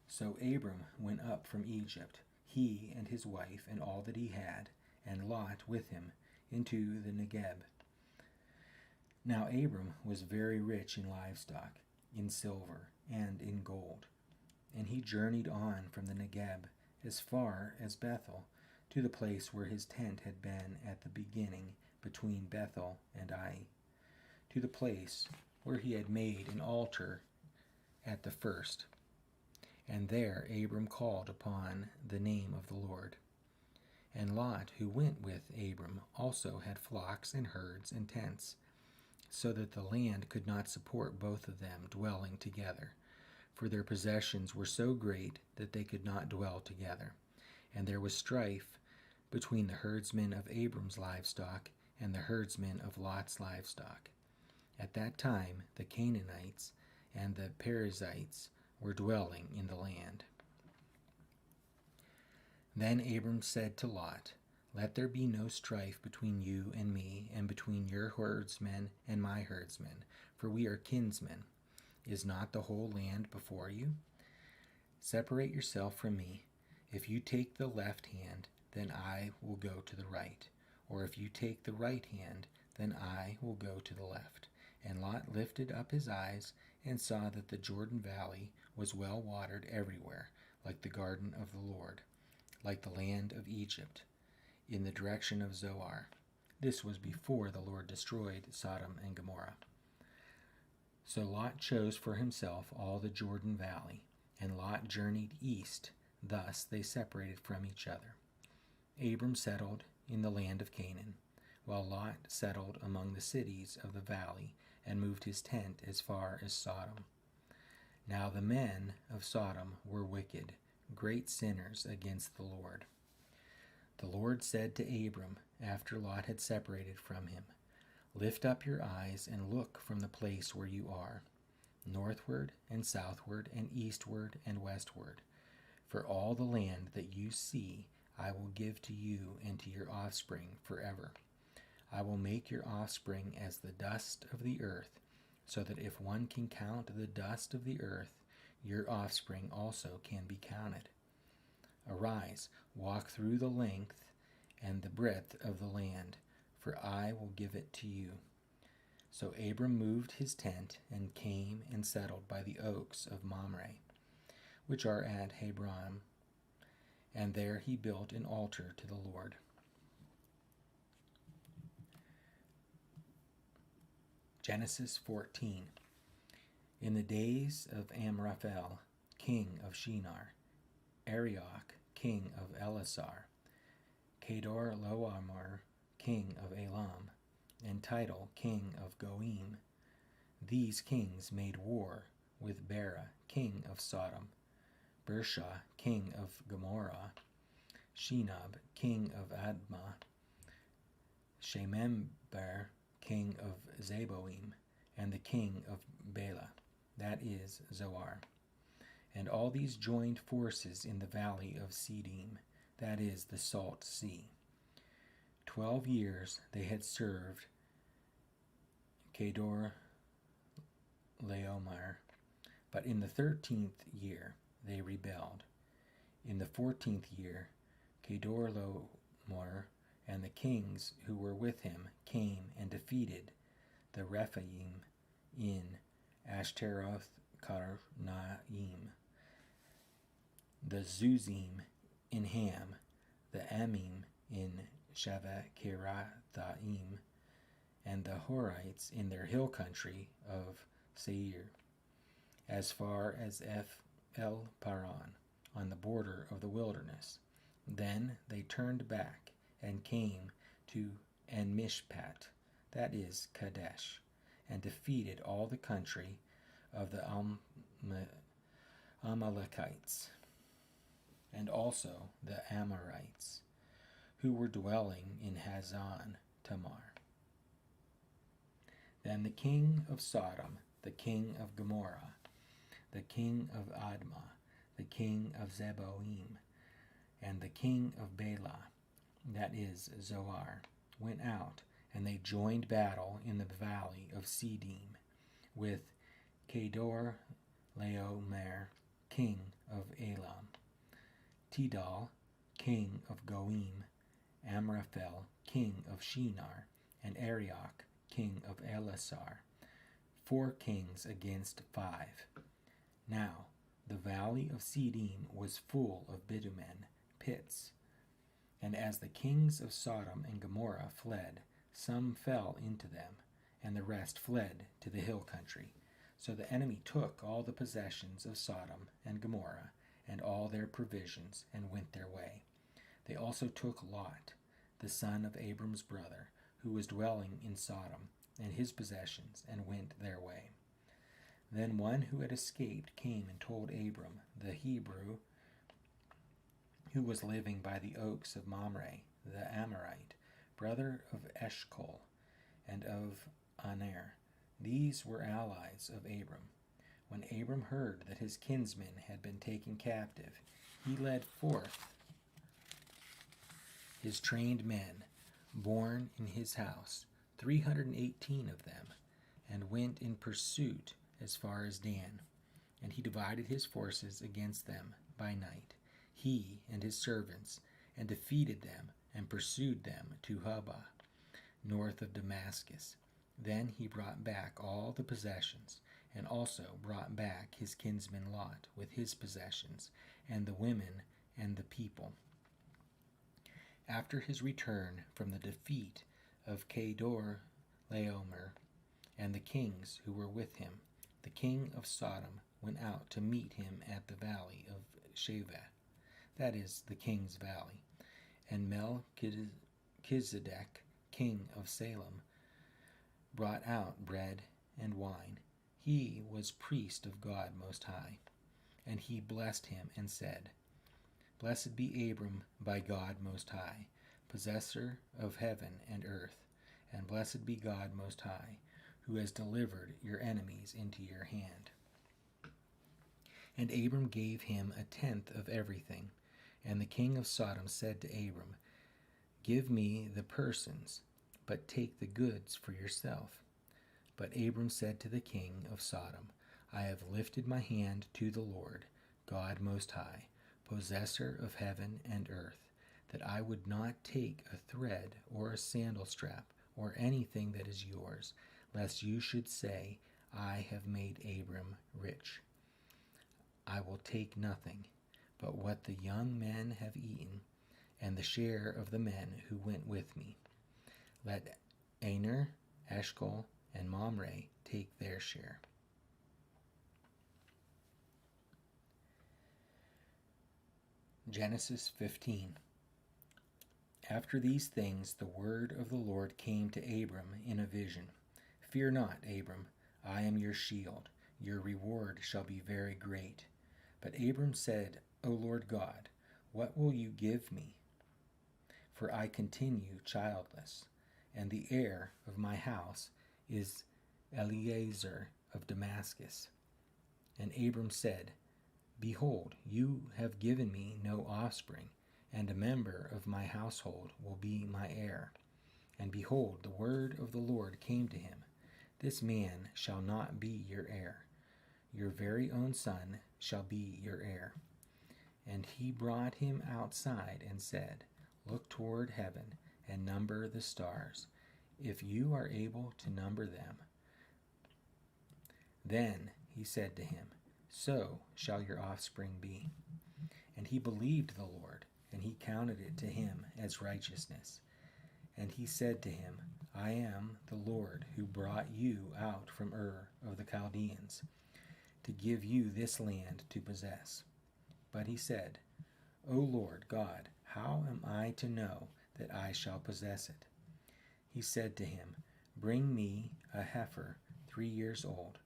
So Abram went up from Egypt, he and his wife and all that he had, and Lot with him, into the Negeb. Now Abram was very rich in livestock, in silver, and in gold. And he journeyed on from the Negeb as far as Bethel, to the place where his tent had been at the beginning between Bethel and Ai, to the place where he had made an altar at the first. And there Abram called upon the name of the Lord. And Lot, who went with Abram, also had flocks and herds and tents, so that the land could not support both of them dwelling together, for their possessions were so great that they could not dwell together. And there was strife between the herdsmen of Abram's livestock and the herdsmen of Lot's livestock. At that time the Canaanites and the Perizzites were dwelling in the land. Then Abram said to Lot, Let there be no strife between you and me, and between your herdsmen and my herdsmen, for we are kinsmen. Is not the whole land before you? Separate yourself from me. If you take the left hand, then I will go to the right. Or if you take the right hand, then I will go to the left. And Lot lifted up his eyes and saw that the Jordan Valley was well watered everywhere, like the garden of the Lord, like the land of Egypt, in the direction of Zoar. This was before the Lord destroyed Sodom and Gomorrah. So Lot chose for himself all the Jordan Valley, and Lot journeyed east. Thus they separated from each other. Abram settled in the land of Canaan, while Lot settled among the cities of the valley and moved his tent as far as Sodom. Now the men of Sodom were wicked, great sinners against the Lord. The Lord said to Abram, after Lot had separated from him, Lift up your eyes and look from the place where you are, northward and southward and eastward and westward. For all the land that you see I will give to you and to your offspring forever. I will make your offspring as the dust of the earth, so that if one can count the dust of the earth, your offspring also can be counted. Arise, walk through the length and the breadth of the land, for I will give it to you. So Abram moved his tent and came and settled by the oaks of Mamre, which are at Hebron, and there he built an altar to the Lord. Genesis 14. In the days of Amraphel, king of Shinar, Arioch, king of Elasar, Kedorlaomer, king of Elam, and Tidal, king of Goim, these kings made war with Bera, king of Sodom, Bersha, king of Gomorrah, Shinab, king of Admah, Shemember, king of Zeboim, and the king of Bela, that is, Zoar. And all these joined forces in the valley of Siddim, that is, the Salt Sea. 12 years they had served Kedor Laomer, but in the 13th year they rebelled. In the 14th year, Kedor Laomer and the kings who were with him came and defeated the Rephaim in Ashtaroth Karnaim, the Zuzim in Ham, the Amim in Shavakirathim, and the Horites in their hill country of Seir, as far as El Paran, on the border of the wilderness. Then they turned back and came to En-Mishpat, that is, Kadesh, and defeated all the country of the Amalekites, and also the Amorites, who were dwelling in Hazan Tamar. Then the king of Sodom, the king of Gomorrah, the king of Admah, the king of Zeboim, and the king of Bela, that is, Zoar, went out, and they joined battle in the valley of Siddim with Kedor Laomer, king of Elam, Tidal, king of Goim, Amraphel, king of Shinar, and Arioch, king of Elasar, 4 kings against 5. Now the valley of Siddim was full of bitumen pits, and as the kings of Sodom and Gomorrah fled, some fell into them, and the rest fled to the hill country. So the enemy took all the possessions of Sodom and Gomorrah, and all their provisions, and went their way. They also took Lot, the son of Abram's brother, who was dwelling in Sodom, and his possessions, and went their way. Then one who had escaped came and told Abram, the Hebrew, who was living by the oaks of Mamre, the Amorite, brother of Eshcol and of Aner. These were allies of Abram. When Abram heard that his kinsmen had been taken captive, he led forth his trained men, born in his house, 318 of them, and went in pursuit as far as Dan. And he divided his forces against them by night, he and his servants, and defeated them, and pursued them to Hobah, north of Damascus. Then he brought back all the possessions, and also brought back his kinsman Lot with his possessions, and the women and the people. After his return from the defeat of Kedor Laomer and the kings who were with him, the king of Sodom went out to meet him at the valley of Shaveh, that is, the king's valley. And Melchizedek, king of Salem, brought out bread and wine. He was priest of God Most High. And he blessed him and said, Blessed be Abram by God Most High, possessor of heaven and earth, and blessed be God Most High, who has delivered your enemies into your hand. And Abram gave him 1/10 of everything. And the king of Sodom said to Abram, Give me the persons, but take the goods for yourself. But Abram said to the king of Sodom, I have lifted my hand to the Lord, God Most High, possessor of heaven and earth, that I would not take a thread or a sandal strap or anything that is yours, lest you should say, I have made Abram rich. I will take nothing but what the young men have eaten, and the share of the men who went with me. Let Aner, Eshcol, and Mamre take their share. Genesis 15. After these things the word of the Lord came to Abram in a vision. Fear not, Abram, I am your shield. Your reward shall be very great. But Abram said, O Lord God, what will you give me? For I continue childless, and the heir of my house is Eliezer of Damascus. And Abram said, Behold, you have given me no offspring, and a member of my household will be my heir. And behold, the word of the Lord came to him, This man shall not be your heir. Your very own son shall be your heir. And he brought him outside and said, Look toward heaven and number the stars, if you are able to number them. Then he said to him, So shall your offspring be. And he believed the Lord, and he counted it to him as righteousness. And he said to him, I am the Lord who brought you out from Ur of the Chaldeans, to give you this land to possess. But he said, O Lord God, how am I to know that I shall possess it? He said to him, Bring me a heifer 3 years old,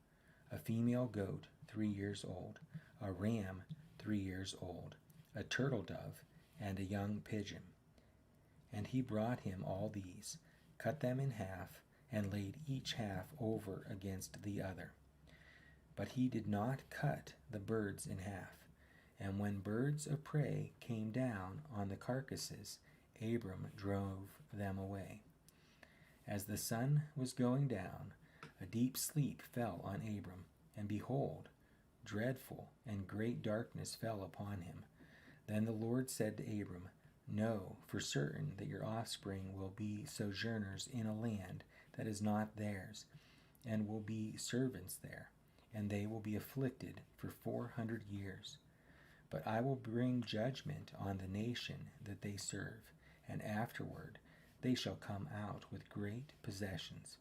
a female goat 3 years old, a ram 3 years old, a turtle dove, and a young pigeon. And he brought him all these, cut them in half, and laid each half over against the other. But he did not cut the birds in half. And when birds of prey came down on the carcasses, Abram drove them away. As the sun was going down, a deep sleep fell on Abram, and behold, dreadful and great darkness fell upon him. Then the Lord said to Abram, Know for certain that your offspring will be sojourners in a land that is not theirs, and will be servants there, and they will be afflicted for 400 years. But I will bring judgment on the nation that they serve, and afterward they shall come out with great possessions.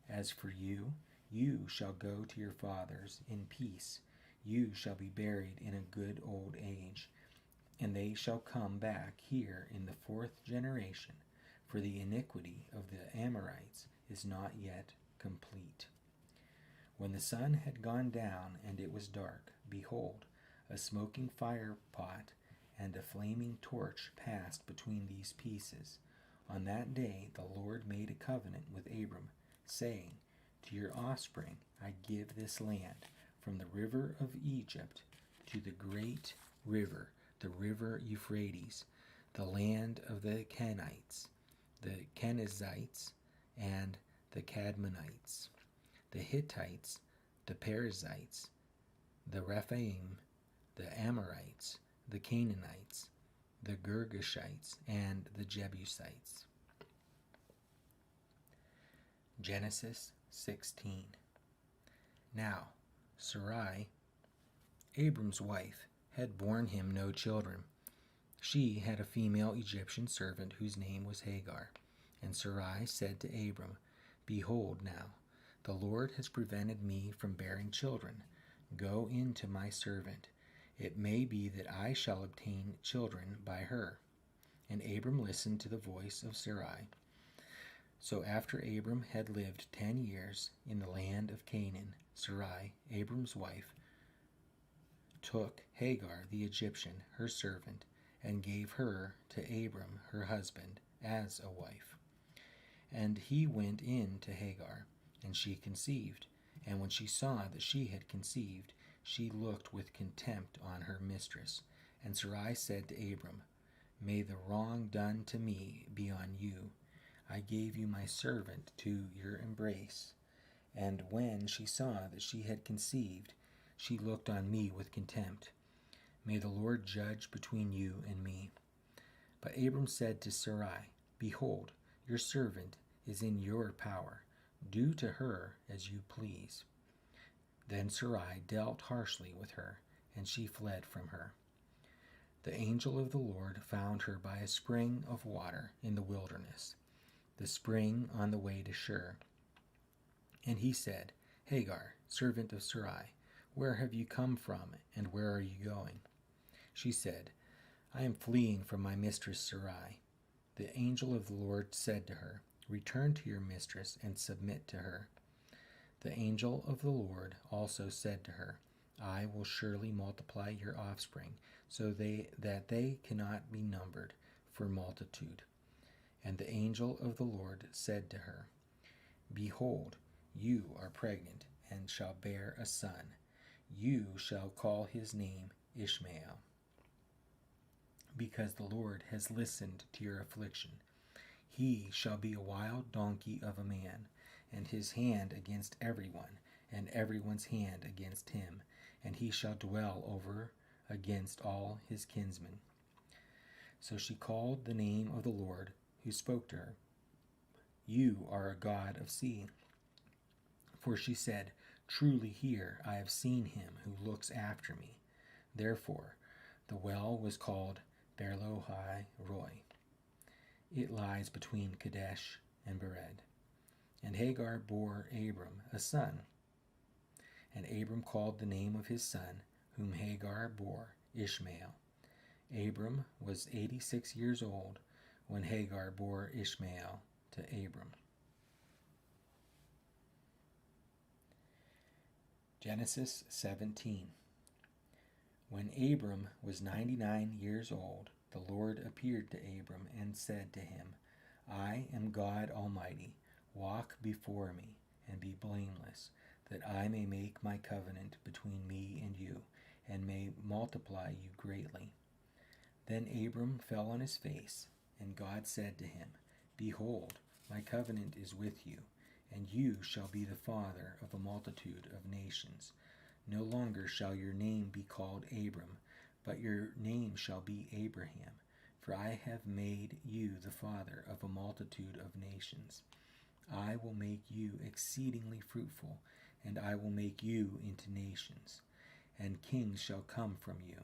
As for you, you shall go to your fathers in peace. You shall be buried in a good old age. And they shall come back here in the 4th generation, for the iniquity of the Amorites is not yet complete. When the sun had gone down and it was dark, behold, a smoking fire pot and a flaming torch passed between these pieces. On that day the Lord made a covenant with Abram, saying, To your offspring I give this land, from the river of Egypt to the great river, the river Euphrates, the land of the Kenites, the Kenizzites, and the Cadmonites, the Hittites, the Perizzites, the Rephaim, the Amorites, the Canaanites, the Girgashites, and the Jebusites. Genesis 16. Now Sarai, Abram's wife, had borne him no children. She had a female Egyptian servant whose name was Hagar. And Sarai said to Abram, Behold now, the Lord has prevented me from bearing children. Go in to my servant. It may be that I shall obtain children by her. And Abram listened to the voice of Sarai. So after Abram had lived 10 years in the land of Canaan, Sarai, Abram's wife, took Hagar the Egyptian, her servant, and gave her to Abram, her husband, as a wife. And he went in to Hagar, and she conceived. And when she saw that she had conceived, she looked with contempt on her mistress. And Sarai said to Abram, May the wrong done to me be on you. I gave you my servant to your embrace. And when she saw that she had conceived, she looked on me with contempt. May the Lord judge between you and me. But Abram said to Sarai, Behold, your servant is in your power. Do to her as you please. Then Sarai dealt harshly with her, and she fled from her. The angel of the Lord found her by a spring of water in the wilderness, the spring on the way to Shur. And he said, Hagar, servant of Sarai, where have you come from, and where are you going? She said, I am fleeing from my mistress Sarai. The angel of the Lord said to her, Return to your mistress and submit to her. The angel of the Lord also said to her, I will surely multiply your offspring, so that they cannot be numbered for multitude. And the angel of the Lord said to her, Behold, you are pregnant, and shall bear a son. You shall call his name Ishmael, because the Lord has listened to your affliction. He shall be a wild donkey of a man, and his hand against everyone, and everyone's hand against him, and he shall dwell over against all his kinsmen. So she called the name of the Lord who spoke to her, You are a God of seeing. For she said, Truly here I have seen him who looks after me. Therefore the well was called Berlohai Roi. It lies between Kadesh and Bered. And Hagar bore Abram a son. And Abram called the name of his son, whom Hagar bore, Ishmael. Abram was 86 years old when Hagar bore Ishmael to Abram. Genesis 17. When Abram was 99 years old, the Lord appeared to Abram and said to him, I am God Almighty. Walk before me and be blameless, that I may make my covenant between me and you, and may multiply you greatly. Then Abram fell on his face, and God said to him, Behold, my covenant is with you, and you shall be the father of a multitude of nations. No longer shall your name be called Abram, but your name shall be Abraham, for I have made you the father of a multitude of nations. I will make you exceedingly fruitful, and I will make you into nations, and kings shall come from you.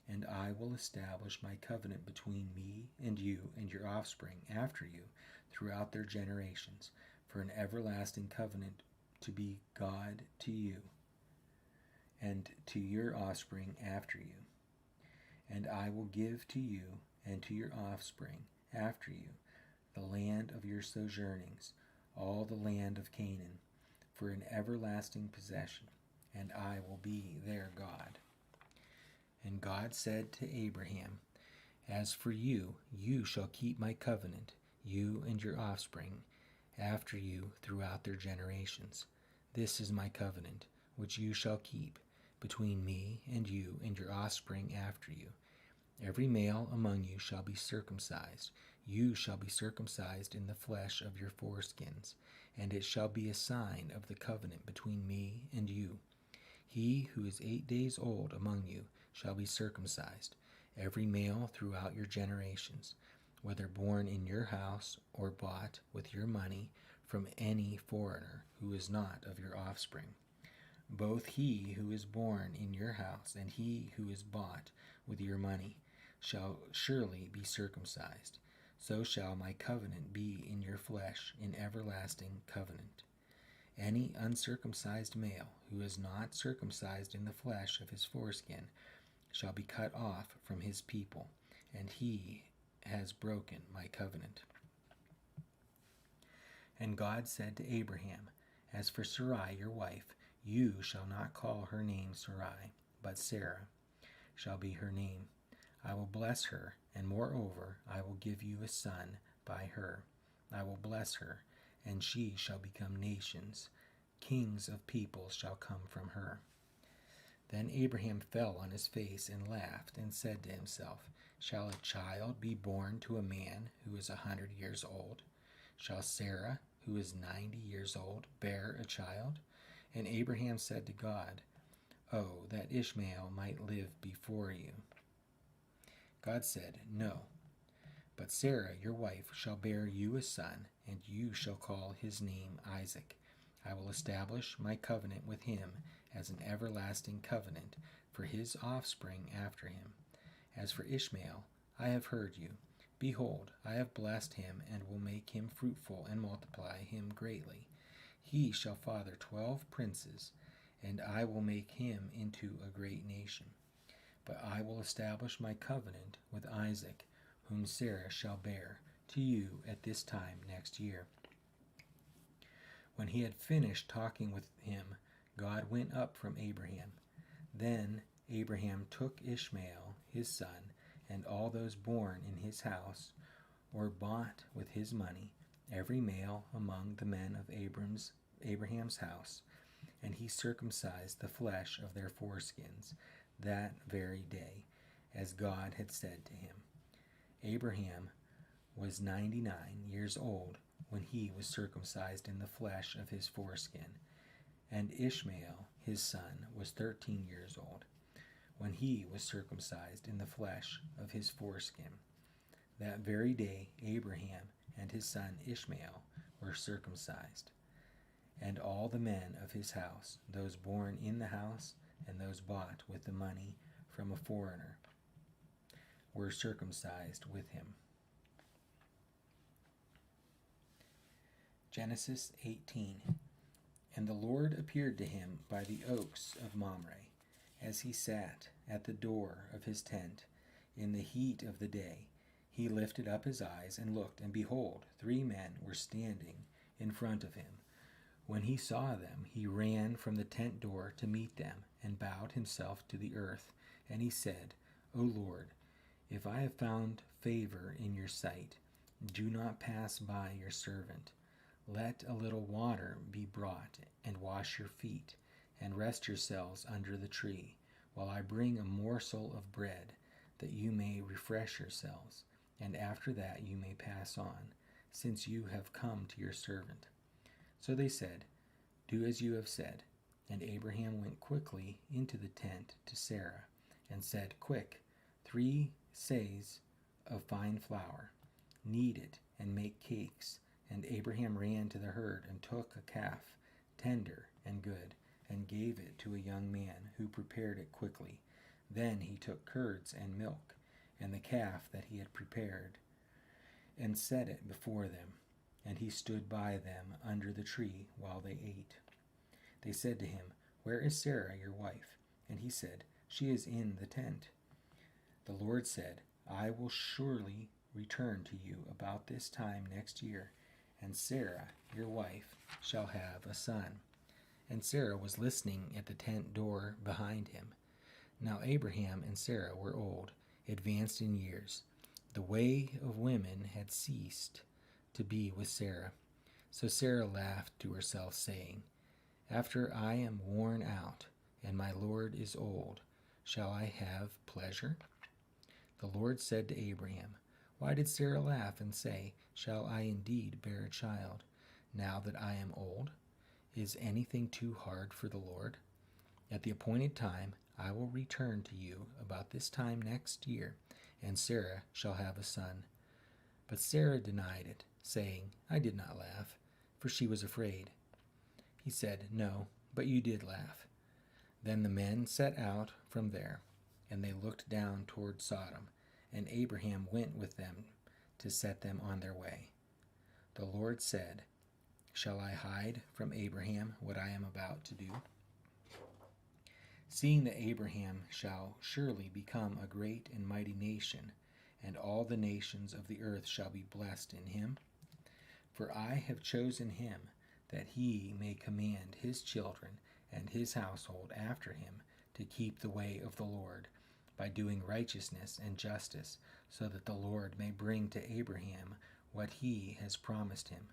And I will establish my covenant between me and you and your offspring after you throughout their generations, for an everlasting covenant to be God to you and to your offspring after you. And I will give to you and to your offspring after you the land of your sojournings, all the land of Canaan, for an everlasting possession, and I will be their God. And God said to Abraham, As for you, you shall keep my covenant, you and your offspring after you throughout their generations. This is my covenant, which you shall keep between me and you and your offspring after you. Every male among you shall be circumcised. You shall be circumcised in the flesh of your foreskins, and it shall be a sign of the covenant between me and you. He who is 8 days old among you shall be circumcised, every male throughout your generations, whether born in your house or bought with your money from any foreigner who is not of your offspring. Both he who is born in your house and he who is bought with your money shall surely be circumcised. So shall my covenant be in your flesh, in everlasting covenant. Any uncircumcised male who is not circumcised in the flesh of his foreskin shall be cut off from his people, and he has broken my covenant. And God said to Abraham, As for Sarai your wife, you shall not call her name Sarai, but Sarah shall be her name. I will bless her, and moreover I will give you a son by her. I will bless her, and she shall become nations. Kings of peoples shall come from her. Then Abraham fell on his face and laughed, and said to himself, Shall a child be born to a man who is 100 years old? Shall Sarah, who is 90 years old, bear a child? And Abraham said to God, Oh, that Ishmael might live before you. God said, No, but Sarah your wife shall bear you a son, and you shall call his name Isaac. I will establish my covenant with him as an everlasting covenant for his offspring after him. As for Ishmael, I have heard you. Behold, I have blessed him, and will make him fruitful and multiply him greatly. He shall father 12 princes, and I will make him into a great nation. But I will establish my covenant with Isaac, whom Sarah shall bear to you at this time next year. When he had finished talking with him, God went up from Abraham. Then Abraham took Ishmael, his son, and all those born in his house, or bought with his money every male among the men of Abraham's house, and he circumcised the flesh of their foreskins that very day, as God had said to him. Abraham was 99 years old when he was circumcised in the flesh of his foreskin, and Ishmael, his son, was 13 years old when he was circumcised in the flesh of his foreskin. That very day Abraham and his son Ishmael were circumcised, and all the men of his house, those born in the house and those bought with the money from a foreigner, were circumcised with him. Genesis 18. And the Lord appeared to him by the oaks of Mamre, as he sat at the door of his tent in the heat of the day. He lifted up his eyes and looked, and behold, 3 men were standing in front of him. When he saw them, he ran from the tent door to meet them, and bowed himself to the earth. And he said, O Lord, if I have found favor in your sight, do not pass by your servant. Let a little water be brought, and wash your feet, and rest yourselves under the tree, while I bring a morsel of bread, that you may refresh yourselves, and after that you may pass on, since you have come to your servant. So they said, Do as you have said. And Abraham went quickly into the tent to Sarah, and said, Quick, 3 seahs of fine flour, knead it, and make cakes. And Abraham ran to the herd, and took a calf, tender and good, and gave it to a young man, who prepared it quickly. Then he took curds and milk, and the calf that he had prepared, and set it before them. And he stood by them under the tree while they ate. They said to him, Where is Sarah, your wife? And he said, She is in the tent. The Lord said, I will surely return to you about this time next year, and Sarah, your wife, shall have a son. And Sarah was listening at the tent door behind him. Now Abraham and Sarah were old, advanced in years. The way of women had ceased to be with Sarah. So Sarah laughed to herself, saying, After I am worn out, and my Lord is old, shall I have pleasure? The Lord said to Abraham, Why did Sarah laugh and say, Shall I indeed bear a child, now that I am old? Is anything too hard for the Lord? At the appointed time I will return to you about this time next year, and Sarah shall have a son. But Sarah denied it, saying, I did not laugh, for she was afraid. He said, No, but you did laugh. Then the men set out from there, and they looked down toward Sodom, and Abraham went with them to set them on their way. The Lord said, Shall I hide from Abraham what I am about to do? Seeing that Abraham shall surely become a great and mighty nation, and all the nations of the earth shall be blessed in him. For I have chosen him, that he may command his children and his household after him to keep the way of the Lord, by doing righteousness and justice, so that the Lord may bring to Abraham what he has promised him.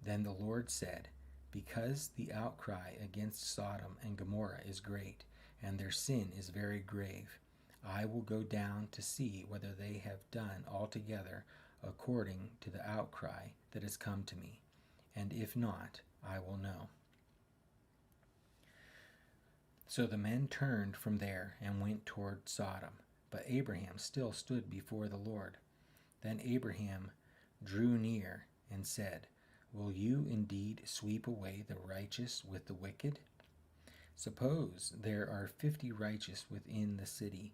Then the Lord said, Because the outcry against Sodom and Gomorrah is great, and their sin is very grave, I will go down to see whether they have done altogether according to the outcry that has come to me, and if not, I will know. So the men turned from there and went toward Sodom, but Abraham still stood before the Lord. Then Abraham drew near and said, Will you indeed sweep away the righteous with the wicked? Suppose there are 50 righteous within the city.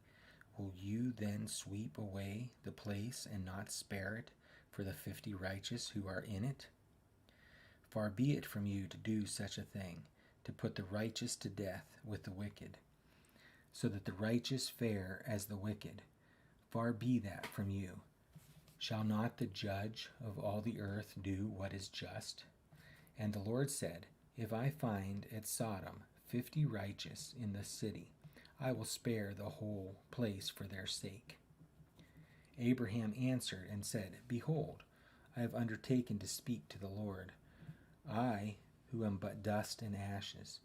Will you then sweep away the place and not spare it for the 50 righteous who are in it? Far be it from you to do such a thing, to put the righteous to death with the wicked, so that the righteous fare as the wicked. Far be that from you. Shall not the judge of all the earth do what is just? And the Lord said, If I find at Sodom 50 righteous in the city, I will spare the whole place for their sake. Abraham answered and said, Behold, I have undertaken to speak to the Lord, I, who am but dust and ashes.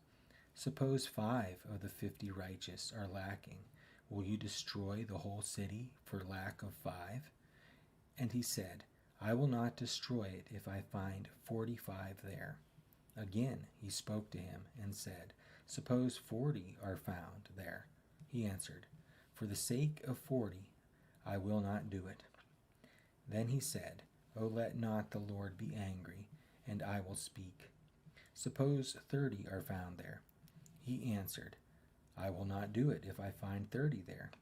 Suppose 5 of the 50 righteous are lacking. Will you destroy the whole city for lack of 5? And he said, I will not destroy it if I find 45 there. Again he spoke to him and said, Suppose 40 are found there. He answered, For the sake of 40, I will not do it. Then he said, O let not the Lord be angry, and I will speak. Suppose 30 are found there. He answered, I will not do it if I find 30 there.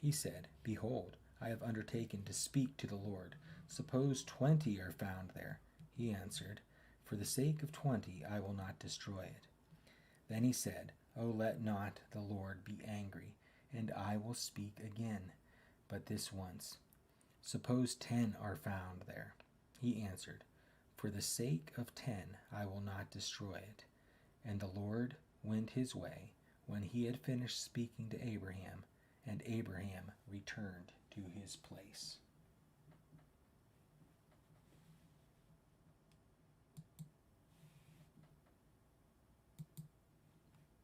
He said, Behold, I have undertaken to speak to the Lord. Suppose 20 are found there. He answered, For the sake of 20 I will not destroy it. Then he said, O let not the Lord be angry, and I will speak again, but this once. Suppose 10 are found there. He answered, For the sake of 10 I will not destroy it. And the Lord went his way when he had finished speaking to Abraham, and Abraham returned to his place.